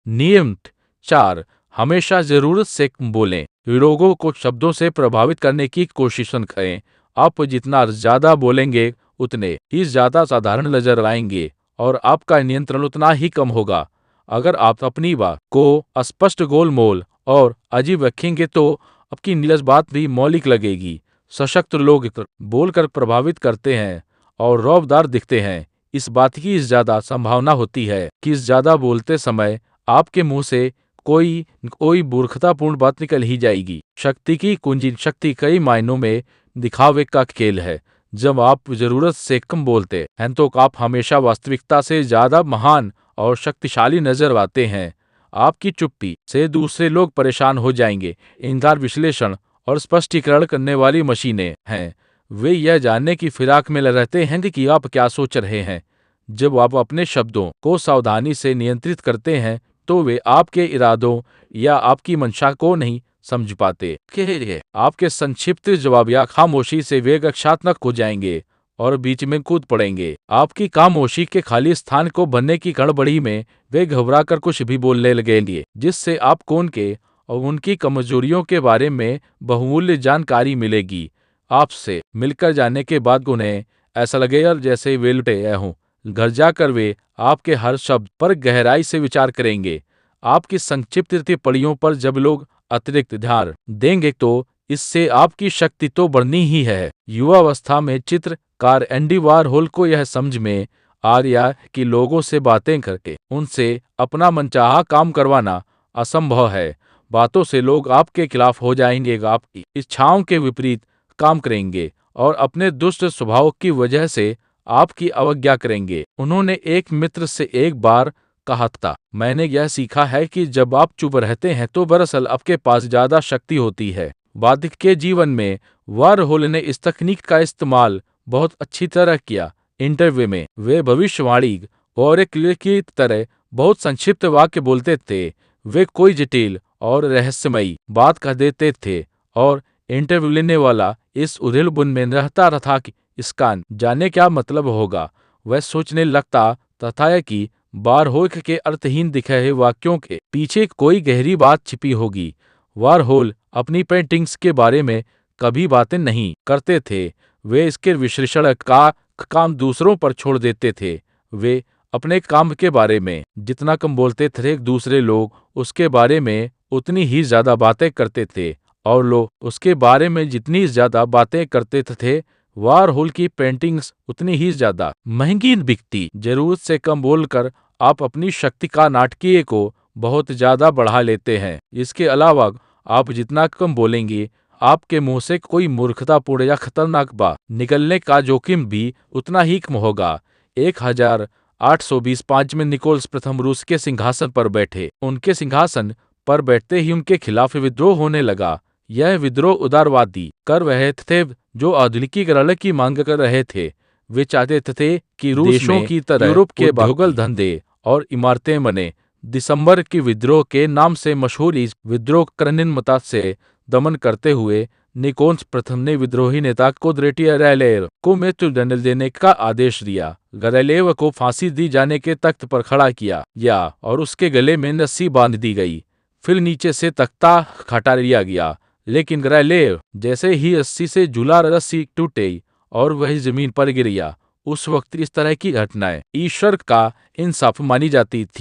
नियम 4, हमेशा ज़रूरत से कम बोलें। लोगों को शब्दों से प्रभावित करने की कोशिश न करें। आप जितना ज़्यादा बोलेंगे, उतने ही ज़्यादा साधारण नज़र आएंगे और आपका नियंत्रण उतना ही कम होगा। अगर आप अपनी बात को अस्पष्ट, गोलमोल और अजीब रखेंगे तो आपकी नीरस बात भी मौलिक लगेगी। सशक्त लोग बोलकर प्रभावित करते हैं और रौबदार दिखते हैं। इस बात की ज़्यादा संभावना होती है कि ज़्यादा बोलते समय आपके मुंह से कोई कोई मूर्खतापूर्ण बात निकल ही जाएगी। शक्ति की कुंजी शक्ति कई मायनों में दिखावे का खेल है। जब आप जरूरत से कम बोलते हैं तो आप हमेशा वास्तविकता से ज्यादा महान और शक्तिशाली नजर आते हैं। आपकी चुप्पी से दूसरे लोग परेशान हो जाएंगे। इंकार, विश्लेषण और स्पष्टीकरण करने वाली मशीनें हैं। वे यह जानने की फिराक में रहते हैं कि आप क्या सोच रहे हैं। जब आप अपने शब्दों को सावधानी से नियंत्रित करते हैं तो वे आपके इरादों या आपकी मंशा को नहीं समझ पाते। आपके संक्षिप्त जवाब या खामोशी से वे रक्षात्मक हो जाएंगे और बीच में कूद पड़ेंगे। आपकी खामोशी के खाली स्थान को भरने की गड़बड़ी में वे घबरा कर कुछ भी बोलने लगेंगे, जिससे आपको उनके और उनकी कमजोरियों के बारे में बहुमूल्य जानकारी मिलेगी। आपसे मिलकर जाने के बाद उन्हें ऐसा लगेगा जैसे वे लुटे हों। घर जाकर वे आपके हर शब्द पर गहराई से विचार करेंगे। आपकी संक्षिप्त टिप्पणियों पर जब लोग अतिरिक्त ध्यान देंगे तो इससे आपकी शक्ति तो बढ़नी ही है। युवावस्था में चित्रकार एंडी वारहोल को यह समझ में आ गया कि लोगों से बातें करके उनसे अपना मनचाहा काम करवाना असंभव है। बातों से लोग आपके खिलाफ हो जाएंगे, आपकी इच्छाओं के विपरीत काम करेंगे और अपने दुष्ट स्वभाव की वजह से आपकी अवज्ञा करेंगे। उन्होंने एक मित्र से एक बार कहा था, मैंने यह सीखा है कि जब आप चुप रहते हैं तो दरअसल आपके पास ज्यादा शक्ति होती है। वादिक के जीवन में वारहोल ने इस तकनीक का इस्तेमाल बहुत अच्छी तरह किया। इंटरव्यू में वे भविष्यवाणी और की तरह बहुत संक्षिप्त वाक्य बोलते थे। वे कोई जटिल और रहस्यमयी बात कह देते थे और इंटरव्यू लेने वाला इस उधेड़बुन में रहता था कि इसका जाने क्या मतलब होगा। वह सोचने लगता तथा कि वारहोल के अर्थहीन दिखे हुए वाक्यों के पीछे कोई गहरी बात छिपी होगी। वारहोल अपनी पेंटिंग्स के बारे में कभी बातें नहीं करते थे। वे इसके विश्लेषण का काम दूसरों पर छोड़ देते थे। वे अपने काम के बारे में जितना कम बोलते थे, दूसरे लोग उसके बारे में उतनी ही ज्यादा बातें करते थे और लोग उसके बारे में जितनी ज्यादा बातें करते थे, वारहोल की पेंटिंग्स उतनी ही ज्यादा महंगी बिकती। जरूरत से कम बोलकर आप अपनी शक्ति का नाटकीय को बहुत ज्यादा बढ़ा लेते हैं। इसके अलावा आप जितना कम बोलेंगे, आपके मुंह से कोई मूर्खतापूर्ण या खतरनाक बात निकलने का जोखिम भी उतना ही कम होगा। 1825 में निकोलस प्रथम रूस के सिंहासन पर बैठे। उनके सिंहासन पर बैठते ही उनके खिलाफ विद्रोह होने लगा। यह विद्रोह उदारवादी कर रहे थे जो आधुनिकीकरण की मांग कर रहे थे। वे चाहते थे कि रूस देशों की तरह यूरोप के बाहुबल धंधे और इमारतें बने। दिसंबर की विद्रोह के नाम से मशहूर इस विद्रोह कृत्रिमता से दमन करते हुए निकोलस प्रथम ने विद्रोही नेता को गैलीलियो को मृत्युदंड देने का आदेश दिया। गैलीलियो को फांसी दी जाने के तख्त पर खड़ा किया गया और उसके गले में रस्सी बांध दी गई। फिर नीचे से तख्ता हटा लिया गया, लेकिन गैलीलियो जैसे ही रस्सी से झूला रस्सी टूटे और वह जमीन पर गिर गया। उस वक्त इस तरह की घटनाएं ईश्वर का इंसाफ मानी जाती थी।